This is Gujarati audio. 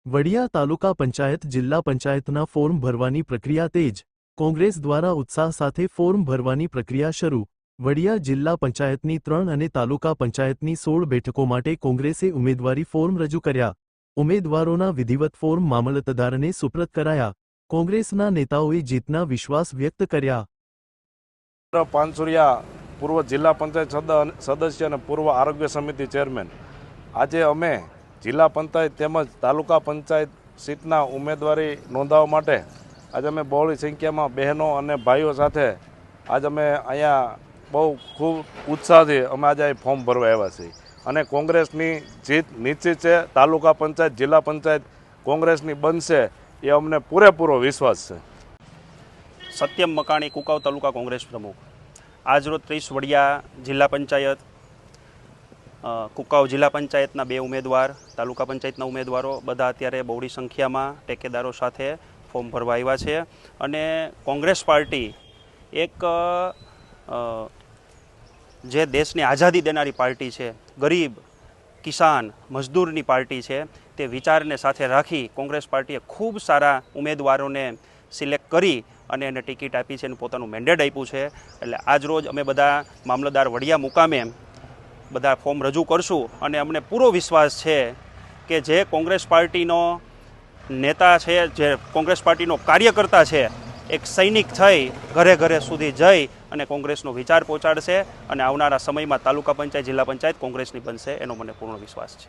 વડિયા તાલુકા પંચાયત જિલ્લા પંચાયતના ફોર્મ ભરવાની પ્રક્રિયા તેજ. કોંગ્રેસ દ્વારા ઉત્સાહ સાથે ફોર્મ ભરવાની પ્રક્રિયા શરૂ. વડિયા જિલ્લા પંચાયતની 3 અને તાલુકા પંચાયતની 16 બેઠકો માટે કોંગ્રેસે ઉમેદવારી ફોર્મ રજૂ કર્યા. ઉમેદવારોના વિધિવત ફોર્મ મામલતદારને સુપ્રત કરાયા. કોંગ્રેસના નેતાઓએ જીતના વિશ્વાસ વ્યક્ત કર્યા. પાનસુરિયા, પૂર્વ જિલ્લા પંચાયત સદસ્ય અને પૂર્વ આરોગ્ય સમિતિ ચેરમેન. આજે અમે જિલ્લા પંચાયત તેમજ તાલુકા પંચાયત સીટના ઉમેદવારી નોંધાવવા માટે આજે અમે બહોળી સંખ્યામાં બહેનો અને ભાઈઓ સાથે આજે અમે અહીંયા બહુ ખૂબ ઉત્સાહથી અમે આજે ફોર્મ ભરવા આવ્યા છીએ અને કોંગ્રેસની જીત નિશ્ચિત છે. તાલુકા પંચાયત જિલ્લા પંચાયત કોંગ્રેસની બનશે એ અમને પૂરેપૂરો વિશ્વાસ છે. સત્યમ મકાણી, કુકાવ તાલુકા કોંગ્રેસ પ્રમુખ. આજરોજ 30 વડિયા જિલ્લા પંચાયત, કુકાવ જિલ્લા પંચાયતના 2 ઉમેદવાર, તાલુકા પંચાયતના ઉમેદવારો બધા અત્યારે બહોળી સંખ્યામાં ટેકેદારો સાથે ફોર્મ ભરવા આવ્યા છે. અને કોંગ્રેસ પાર્ટી એક જે દેશની આઝાદી દેનારી પાર્ટી છે, ગરીબ, કિસાન, મજદૂરની પાર્ટી છે, તે વિચારને સાથે રાખી કોંગ્રેસ પાર્ટીએ ખૂબ સારા ઉમેદવારોને સિલેક્ટ કરી અને એને ટિકિટ આપી છે અને પોતાનું મેન્ડેટ આપ્યું છે. એટલે આજ રોજ અમે બધા મામલતદાર વડિયા મુકામે બધા ફોર્મ રજૂ કરશું અને અમને પૂરો વિશ્વાસ છે કે જે કોંગ્રેસ પાર્ટીનો નેતા છે, જે કોંગ્રેસ પાર્ટીનો કાર્યકર્તા છે, એક સૈનિક થઈ ઘરે ઘરે સુધી જઈ અને કોંગ્રેસનો વિચાર પહોંચાડશે અને આવનારા સમયમાં તાલુકા પંચાયત જિલ્લા પંચાયત કોંગ્રેસની બનશે એનો મને પૂર્ણ વિશ્વાસ છે.